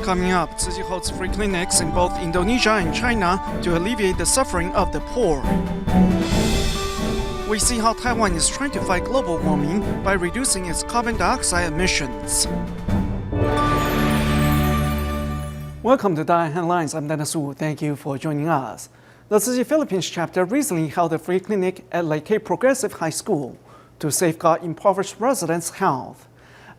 Coming up, Tzu Chi holds free clinics in both Indonesia and China to alleviate the suffering of the poor. We see how Taiwan is trying to fight global warming by reducing its carbon dioxide emissions. Welcome to DaAi Headlines. I'm Tzu Chi. Thank you for joining us. The Tzu Chi Philippines chapter recently held a free clinic at Leyte Progressive High School to safeguard impoverished residents' health.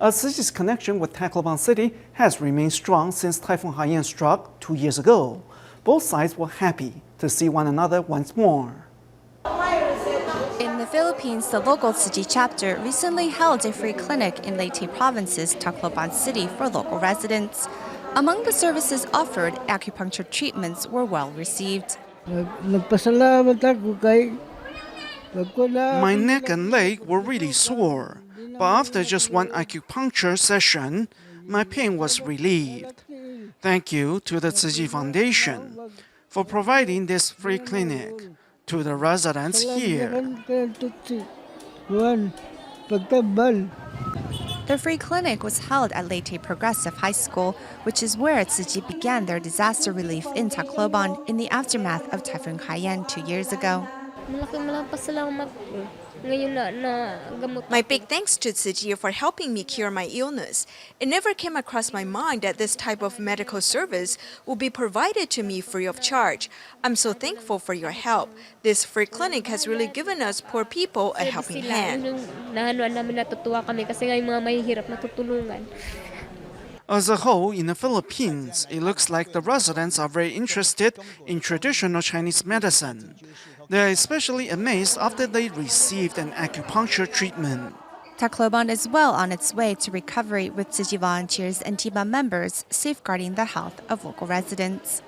Tzu Chi's connection with Tacloban City has remained strong since Typhoon Haiyan struck 2 years ago. Both sides were happy to see one another once more. In the Philippines, the local Tzu Chi chapter recently held a free clinic in Leyte Province's Tacloban City for local residents. Among the services offered, acupuncture treatments were well received. My neck and leg were really sore, but after just one acupuncture session, my pain was relieved. Thank you to the Tzu Chi Foundation for providing this free clinic to the residents here. The free clinic was held at Leyte Progressive High School, which is where Tzu Chi began their disaster relief in Tacloban in the aftermath of Typhoon Haiyan 2 years ago. My big thanks to Tzu Chi for helping me cure my illness. It never came across my mind that this type of medical service would be provided to me free of charge. I'm so thankful for your help. This free clinic has really given us poor people a helping hand. As a whole, in the Philippines, it looks like the residents are very interested in traditional Chinese medicine. They are especially amazed after they received an acupuncture treatment. Tacloban is well on its way to recovery with Tzu Chi volunteers and TIBA members safeguarding the health of local residents.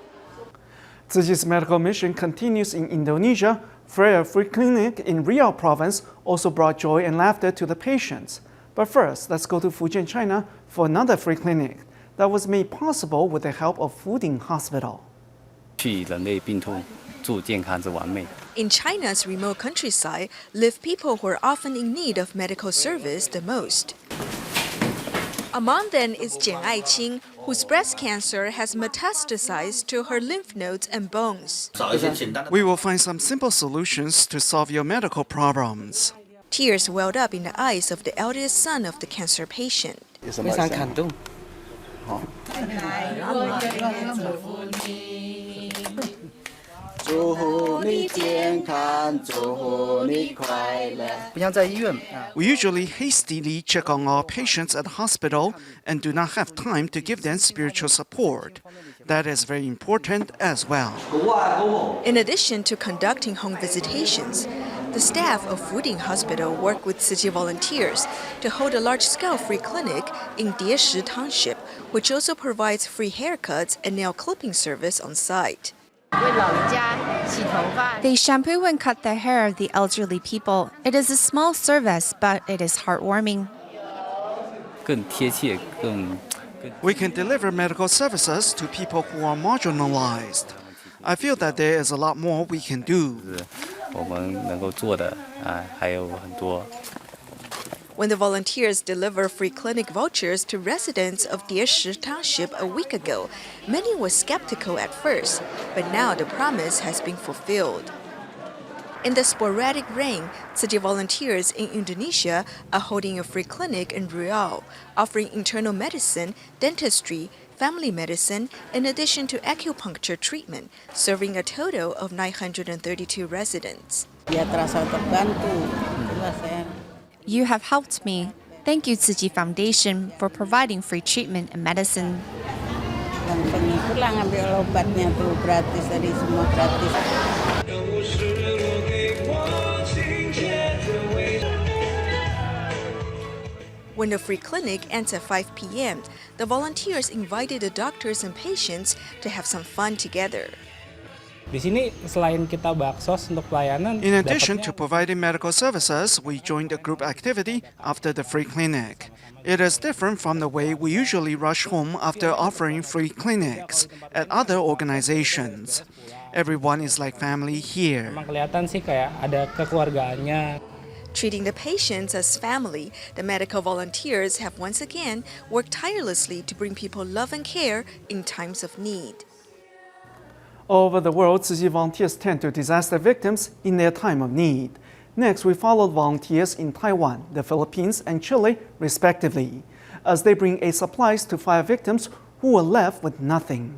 Tzu Chi's medical mission continues in Indonesia, where a free clinic in Riau province also brought joy and laughter to the patients. But first, let's go to Fujian, China for another free clinic that was made possible with the help of Fuding Hospital. In China's remote countryside live people who are often in need of medical service the most. Among them is DaAi, whose breast cancer has metastasized to her lymph nodes and bones. We will find some simple solutions to solve your medical problems. Tears welled up in the eyes of the eldest son of the cancer patient. We usually hastily check on our patients at the hospital and do not have time to give them spiritual support. That is very important as well. In addition to conducting home visitations, the staff of Fuding Hospital work with Tzu Chi volunteers to hold a large-scale free clinic in Dieshi Township, which also provides free haircuts and nail clipping service on site. They shampoo and cut the hair of the elderly people. It is a small service, but it is heartwarming. We can deliver medical services to people who are marginalized. I feel that there is a lot more we can do. When the volunteers deliver free clinic vouchers to residents of Dieshi Township a week ago, many were skeptical at first, but now the promise has been fulfilled. In the sporadic rain, Tzu Chi volunteers in Indonesia are holding a free clinic in Riau, offering internal medicine, dentistry, family medicine, in addition to acupuncture treatment, serving a total of 932 residents. You have helped me. Thank you, Tzu Chi Foundation, for providing free treatment and medicine. When the free clinic ends at 5 p.m., the volunteers invited the doctors and patients to have some fun together. In addition to providing medical services, we joined a group activity after the free clinic. It is different from the way we usually rush home after offering free clinics at other organizations. Everyone is like family here. Treating the patients as family, the medical volunteers have once again worked tirelessly to bring people love and care in times of need. All over the world, Tzu Chi volunteers tend to disaster victims in their time of need. Next, we followed volunteers in Taiwan, the Philippines, and Chile, respectively, as they bring aid supplies to fire victims who were left with nothing.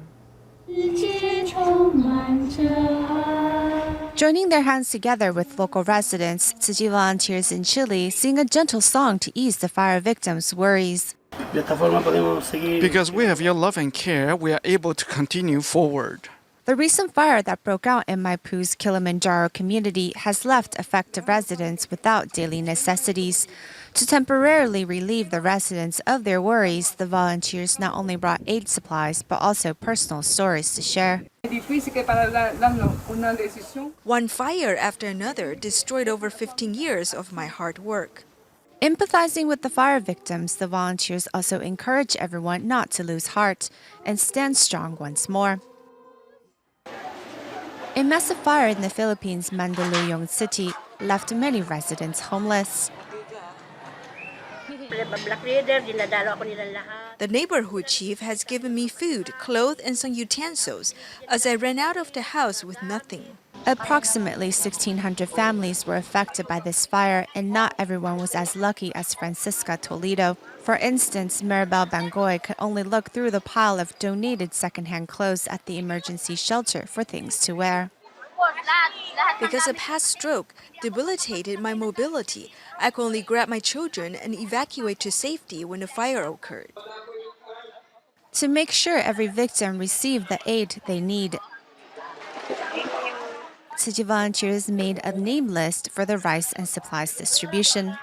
Joining their hands together with local residents, Tzu Chi volunteers in Chile sing a gentle song to ease the fire victims' worries. Because we have your love and care, we are able to continue forward. The recent fire that broke out in Maipu's Kilimanjaro community has left affected residents without daily necessities. To temporarily relieve the residents of their worries, the volunteers not only brought aid supplies but also personal stories to share. One fire after another destroyed over 15 years of my hard work. Empathizing with the fire victims, the volunteers also encourage everyone not to lose heart and stand strong once more. A massive fire in the Philippines' Mandaluyong city left many residents homeless. The neighborhood chief has given me food, clothes, and some utensils as I ran out of the house with nothing. Approximately 1,600 families were affected by this fire, and not everyone was as lucky as Francisca Toledo. For instance, Maribel Bangoy could only look through the pile of donated secondhand clothes at the emergency shelter for things to wear. Because a past stroke debilitated my mobility, I could only grab my children and evacuate to safety when the fire occurred. To make sure every victim received the aid they need, Tzu Chi volunteers made a name list for the rice and supplies distribution.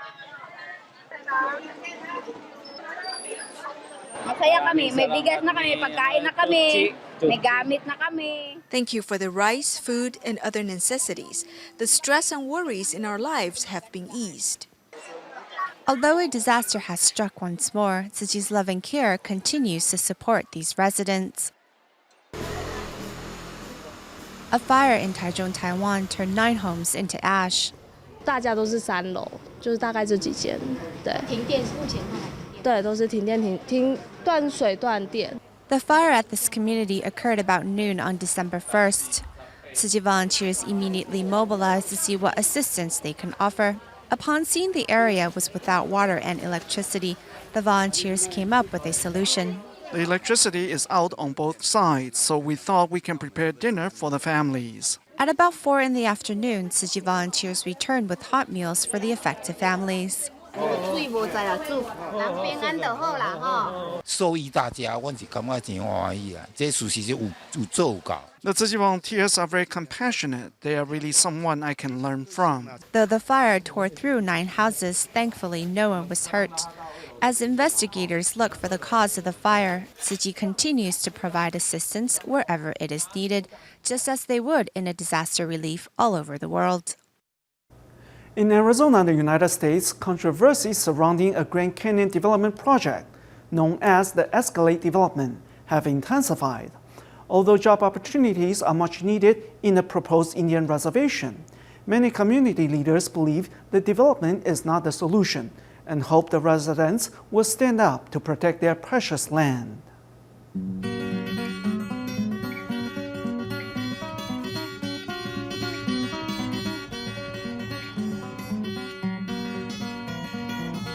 Thank you for the rice, food, and other necessities. The stress and worries in our lives have been eased. Although a disaster has struck once more, Tzu Chi's love and care continues to support these residents. A fire in Taichung, Taiwan turned 9 homes into ash. 大家都是3楼，就是大概这几间，对。停电目前看来，对，都是停电断水断电。 The fire at this community occurred about noon on December 1st. Tzu Chi volunteers immediately mobilized to see what assistance they can offer. Upon seeing the area was without water and electricity, the volunteers came up with a solution. The electricity is out on both sides, so we thought we can prepare dinner for the families. At about 4 in the afternoon, Tzu Chi volunteers returned with hot meals for the affected families. 受益大家，我是感觉真欢喜啊！这事实是有做到。 The Tzu Chi volunteers are very compassionate. They are really someone I can learn from. Though the fire tore through 9 houses, thankfully no one was hurt. As investigators look for the cause of the fire, Tzu Chi continues to provide assistance wherever it is needed, just as they would in a disaster relief all over the world. In Arizona, the United States, controversies surrounding a Grand Canyon development project, known as the Escalate development, have intensified. Although job opportunities are much needed in the proposed Indian reservation, many community leaders believe the development is not the solution and hope the residents will stand up to protect their precious land.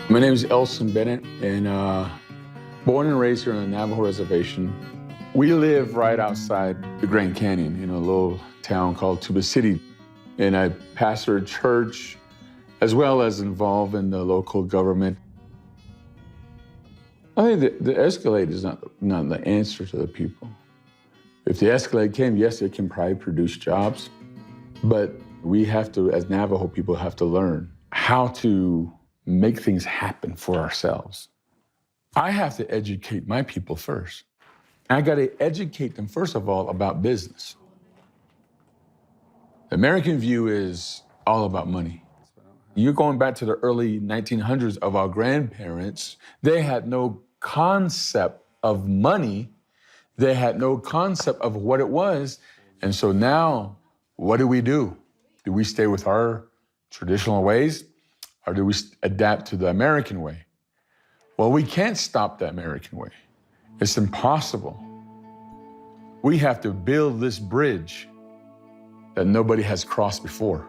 My name is Elson Bennett, and born and raised here on the Navajo Reservation. We live right outside the Grand Canyon in a little town called Tuba City. And I pastor a church as well as involved in the local government. I think that the Escalade is not the answer to the people. If the Escalade came, yes, it can probably produce jobs, but we have to, as Navajo people, have to learn how to make things happen for ourselves. I have to educate my people first. I got to educate them, first of all, about business. The American view is all about money. You're going back to the early 1900s of our grandparents. They had no concept of money. They had no concept of what it was. And so now, what do? Do we stay with our traditional ways? Or do we adapt to the American way? Well, we can't stop the American way. It's impossible. We have to build this bridge that nobody has crossed before.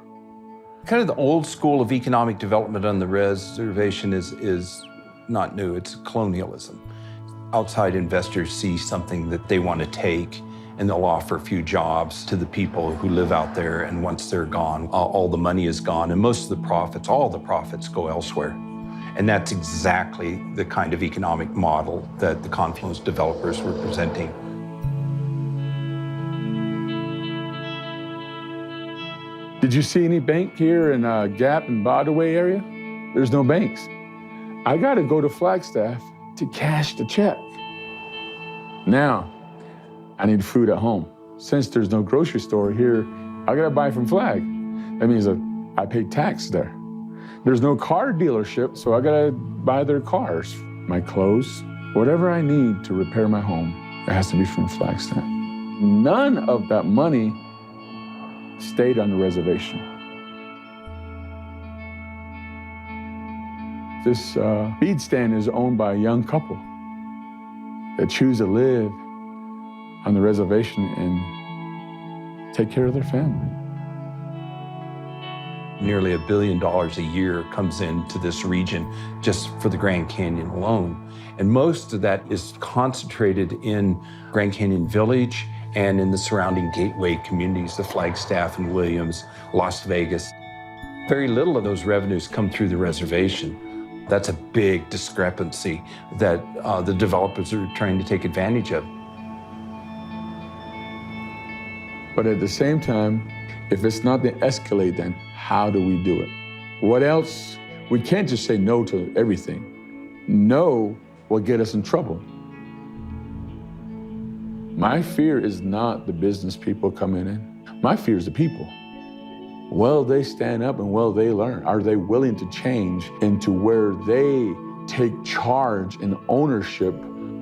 Kind of the old school of economic development on the reservation is not new, it's colonialism. Outside investors see something that they want to take, and they'll offer a few jobs to the people who live out there, and once they're gone, all the money is gone, and most of the profits, all the profits go elsewhere. And that's exactly the kind of economic model that the Confluence developers were presenting. Did you see any bank here in Gap and Broadway area? There's no banks. I gotta go to Flagstaff to cash the check. Now, I need food at home. Since there's no grocery store here, I gotta buy from Flag. That means that I pay tax there. There's no car dealership, so I gotta buy their cars. My clothes, whatever I need to repair my home, it has to be from Flagstaff. None of that money stayed on the reservation. This feed stand is owned by a young couple that choose to live on the reservation and take care of their family. Nearly $1 billion a year comes into this region just for the Grand Canyon alone. And most of that is concentrated in Grand Canyon Village and in the surrounding gateway communities of Flagstaff and Williams, Las Vegas. Very little of those revenues come through the reservation. That's a big discrepancy that the developers are trying to take advantage of. But at the same time, if it's not the escalate, then how do we do it? What else? We can't just say no to everything. No will get us in trouble. My fear is not the business people coming in. My fear is the people. Will they stand up and will they learn? Are they willing to change into where they take charge and ownership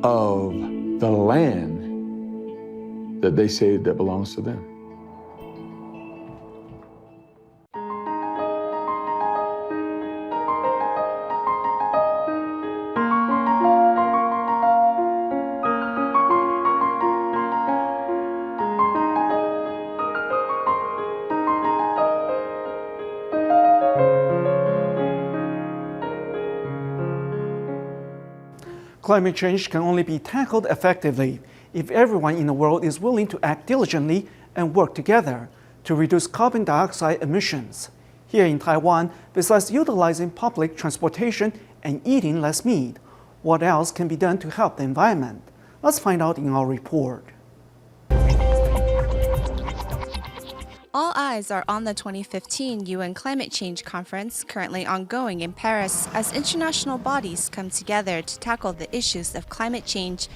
of the land that they say that belongs to them? Climate change can only be tackled effectively if everyone in the world is willing to act diligently and work together to reduce carbon dioxide emissions. Here in Taiwan, besides utilizing public transportation and eating less meat, what else can be done to help the environment? Let's find out in our report. All eyes are on the 2015 UN Climate Change Conference currently ongoing in Paris as international bodies come together to tackle the issues of climate change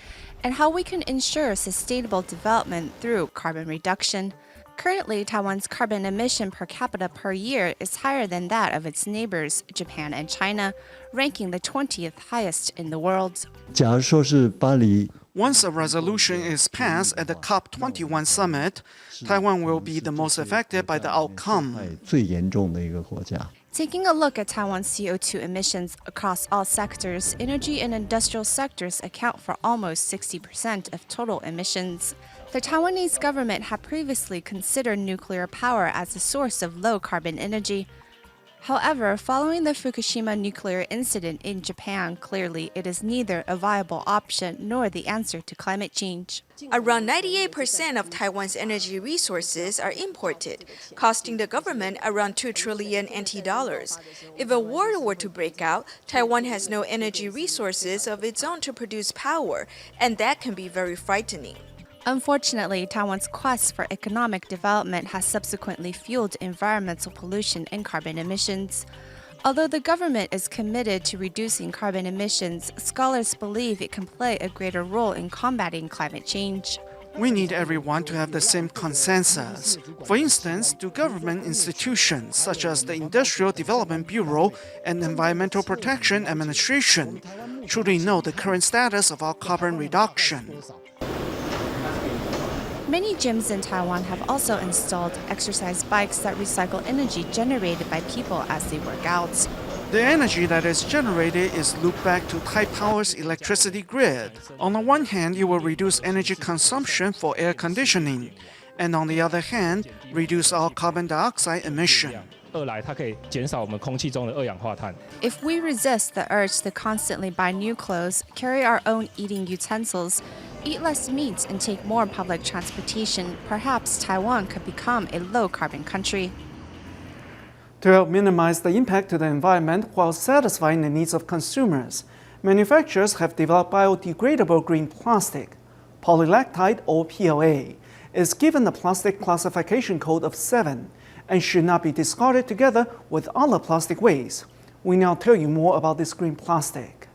and how we can ensure sustainable development through carbon reduction. Currently, Taiwan's carbon emission per capita per year is higher than that of its neighbors, Japan and China, ranking the 20th highest in the world. 假如说是巴黎 Once a resolution is passed at the COP21 summit, Taiwan will be the most affected by the outcome. 最严重的一个国家。 Taking a look at Taiwan's CO2 emissions across all sectors, energy and industrial sectors account for almost 60% of total emissions. The Taiwanese government had previously considered nuclear power as a source of low-carbon energy. However, following the Fukushima nuclear incident in Japan, clearly it is neither a viable option nor the answer to climate change. Around 98% of Taiwan's energy resources are imported, costing the government around 2 trillion NT dollars. If a war were to break out, Taiwan has no energy resources of its own to produce power, and that can be very frightening. Unfortunately, Taiwan's quest for economic development has subsequently fueled environmental pollution and carbon emissions. Although the government is committed to reducing carbon emissions, scholars believe it can play a greater role in combating climate change. We need everyone to have the same consensus. For instance, do government institutions such as the Industrial Development Bureau and Environmental Protection Administration truly know the current status of our carbon reduction? Many gyms in Taiwan have also installed exercise bikes that recycle energy generated by people as they work out. The energy that is generated is looped back to Taipower's electricity grid. On the one hand, it will reduce energy consumption for air conditioning, and on the other hand, reduce our carbon dioxide emission. 二来，它可以减少我们空气中的二氧化碳。 If we resist the urge to constantly buy new clothes, carry our own eating utensils, eat less meat, and take more public transportation, perhaps Taiwan could become a low-carbon country. To help minimize the impact to the environment while satisfying the needs of consumers, manufacturers have developed biodegradable green plastic. Polylactide, or PLA, is given the plastic classification code of 7 and should not be discarded together with other plastic waste. We now tell you more about this green plastic.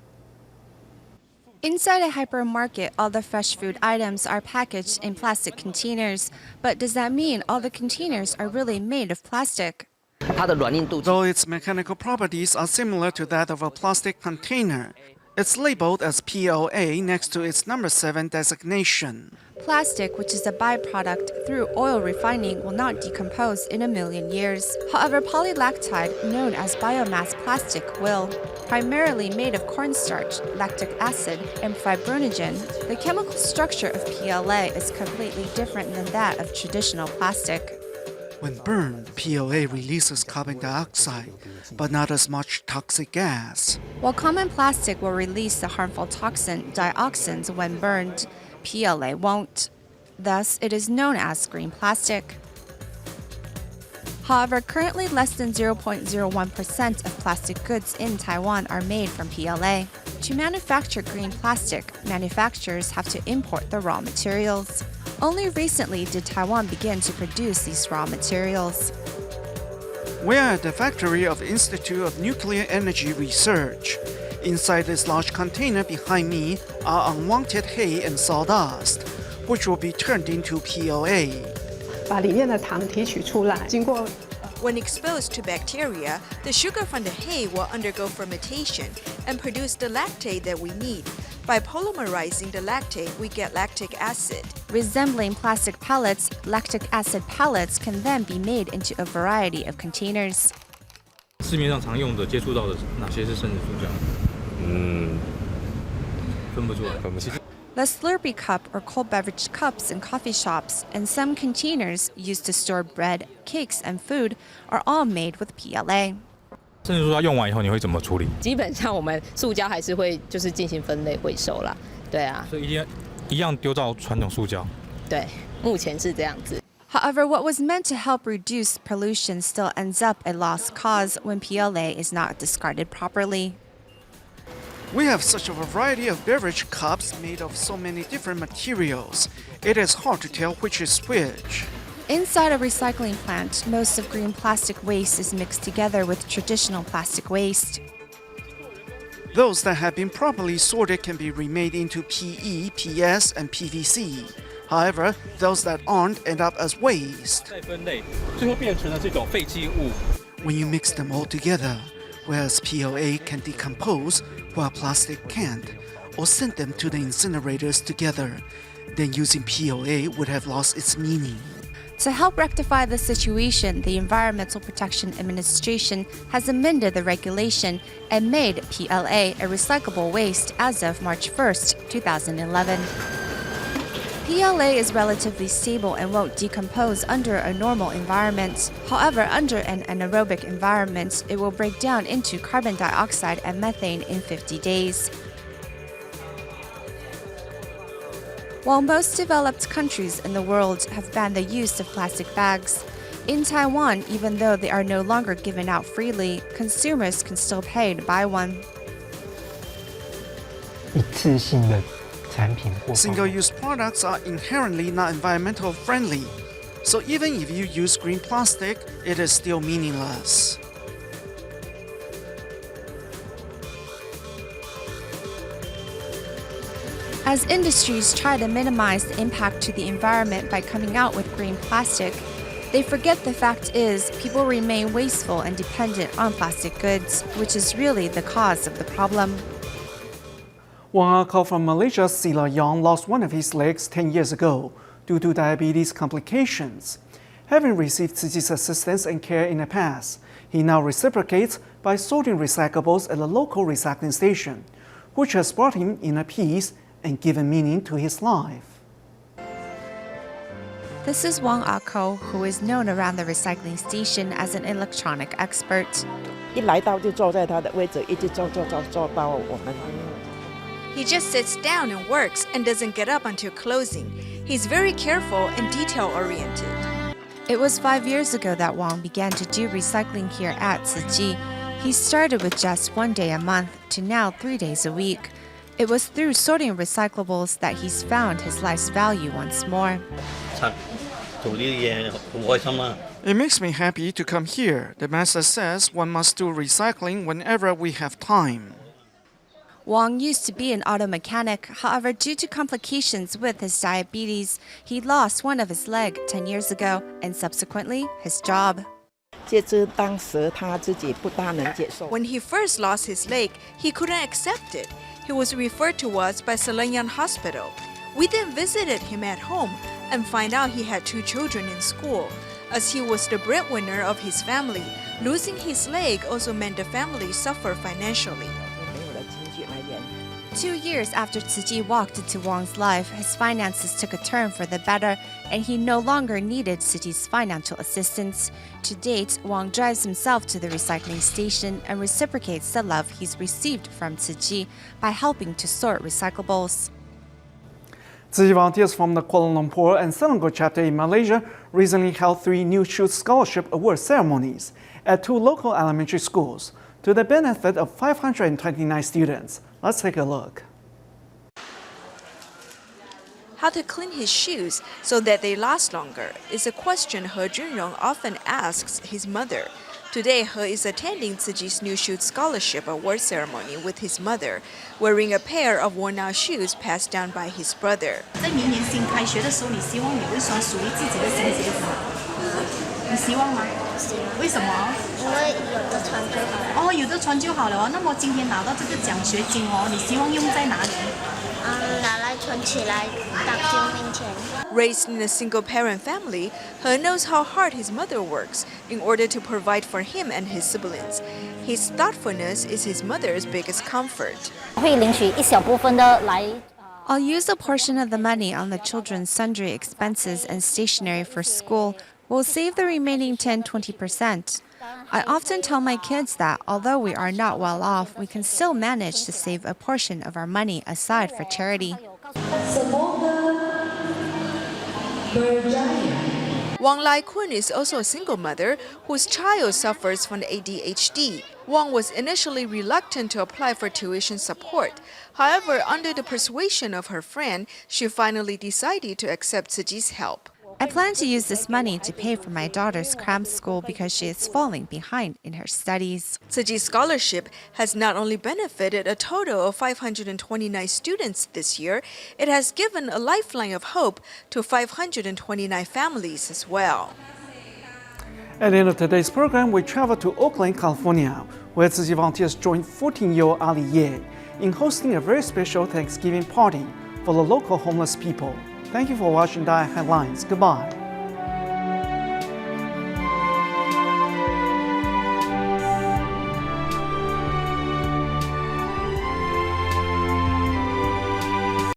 Inside a hypermarket, all the fresh food items are packaged in plastic containers. But does that mean all the containers are really made of plastic? Though its mechanical properties are similar to that of a plastic container, it's labeled as PLA next to its number 7 designation. Plastic, which is a byproduct through oil refining, will not decompose in a million years. However, polylactide, known as biomass plastic, will. Primarily made of cornstarch, lactic acid, and fibrinogen, the chemical structure of PLA is completely different than that of traditional plastic. When burned, PLA releases carbon dioxide, but not as much toxic gas. While common plastic will release the harmful toxin dioxins when burned, PLA won't. Thus, it is known as green plastic. However, currently less than 0.01% of plastic goods in Taiwan are made from PLA. To manufacture green plastic, manufacturers have to import the raw materials. Only recently did Taiwan begin to produce these raw materials. We are at the factory of Institute of Nuclear Energy Research. Inside this large container behind me are unwanted hay and sawdust, which will be turned into PLA. 把里面的糖提取出来，经过 When exposed to bacteria, the sugar from the hay will undergo fermentation and produce the lactate that we need. By polymerizing the lactate, we get lactic acid. Resembling plastic pellets, lactic acid pellets can then be made into a variety of containers. 市面上常用的、接触到的哪些是生质塑胶？分不出来，分不清。 The Slurpee cup or cold beverage cups in coffee shops and some containers used to store bread, cakes, and food are all made with PLA. 生质塑胶用完以后，你会怎么处理？基本上我们塑胶还是会就是进行分类回收啦，对啊。所以一样丢到传统塑胶。对，目前是这样子。 However, what was meant to help reduce pollution still ends up a lost cause when PLA is not discarded properly. We have such a variety of beverage cups made of so many different materials. It is hard to tell which is which. Inside a recycling plant, most of green plastic waste is mixed together with traditional plastic waste. Those that have been properly sorted can be remade into PE, PS, and PVC. However, those that aren't end up as waste. 再分类，最后变成了这种废弃物。 When you mix them all together, whereas PLA can decompose while plastic can't, or send them to the incinerators together, then using PLA would have lost its meaning. To help rectify the situation, the Environmental Protection Administration has amended the regulation and made PLA a recyclable waste as of March 1st, 2011. PLA is relatively stable and won't decompose under a normal environment. However, under an anaerobic environment, it will break down into carbon dioxide and methane in 50 days. While most developed countries in the world have banned the use of plastic bags, in Taiwan, even though they are no longer given out freely, consumers can still pay to buy one. 一次性的产品或 Single-use products are inherently not environmental friendly, so even if you use green plastic, it is still meaningless. As industries try to minimize the impact to the environment by coming out with green plastic, they forget the fact is people remain wasteful and dependent on plastic goods, which is really the cause of the problem. One uncle from Malaysia, Sila Yang, lost one of his legs 10 years ago due to diabetes complications. Having received Tzu Chi's assistance and care in the past, He now reciprocates by sorting recyclables at a local recycling station, which has brought him inner peace and given meaning to his life. This is Wang Ako, who is known around the recycling station as an electronic expert. 一来到就坐在他的位置，一直坐到我们。He just sits down and works and doesn't get up until closing. He's very careful and detail-oriented. It was 5 years ago that Wang began to do recycling here at Tzu Chi. He started with just 1 day a month to now 3 days a week. It was through sorting recyclables that he's found his life's value once more. It makes me happy to come here. The master says one must do recycling whenever we have time. Wang used to be an auto mechanic. However, due to complications with his diabetes, he lost one of his legs 10 years ago and subsequently his job. 截至当时他自己不大能接受。 When he first lost his leg, he couldn't accept it. He was referred to us by Selanyan Hospital. We then visited him at home and find out he had 2 children in school. As he was the breadwinner of his family, losing his leg also meant the family suffered financially. 2 years after Tzu Chi walked into Wang's life, his finances took a turn for the better, and he no longer needed Tzu Chi's financial assistance. To date, Wang drives himself to the recycling station and reciprocates the love he's received from Tzu Chi by helping to sort recyclables. Tzu Chi volunteers from the Kuala Lumpur and Selangor chapter in Malaysia recently held 3 New Shoot Scholarship Award ceremonies at 2 local elementary schools to the benefit of 529 students. Let's take a look. How to clean his shoes so that they last longer is a question He Junrong often asks his mother. Today, He is attending Tzu Chi's New Shoot Scholarship Award ceremony with his mother, wearing a pair of worn-out shoes passed down by his brother. 在明年新开学的时候，你希望你会穿属于自己的新鞋子吗？你希望吗？为什么？因为有的穿就好。哦，有的穿就好了哦。那么今天拿到这个奖学金哦，你希望用在哪里？拿来存起来，当救命钱。 Raised in a single-parent family, He knows how hard his mother works in order to provide for him and his siblings. His thoughtfulness is his mother's biggest comfort. 会领取一小部分的来。 I'll use a portion of the money on the children's sundry expenses and stationery for school. We'll save the remaining 10-20%. I often tell my kids that although we are not well off, we can still manage to save a portion of our money aside for charity. Wang Lai Kun is also a single mother whose child suffers from ADHD. Wang was initially reluctant to apply for tuition support. However, under the persuasion of her friend, she finally decided to accept Tzu Chi's help. I plan to use this money to pay for my daughter's cram school because she is falling behind in her studies. Tzu Chi's scholarship has not only benefited a total of 529 students this year, it has given a lifeline of hope to 529 families as well. At the end of today's program, we travel to Oakland, California, where Tzu Chi volunteers joined 14-year-old Ali Ye in hosting a very special Thanksgiving party for the local homeless people. Thank you for watching DaAi Headlines. Goodbye.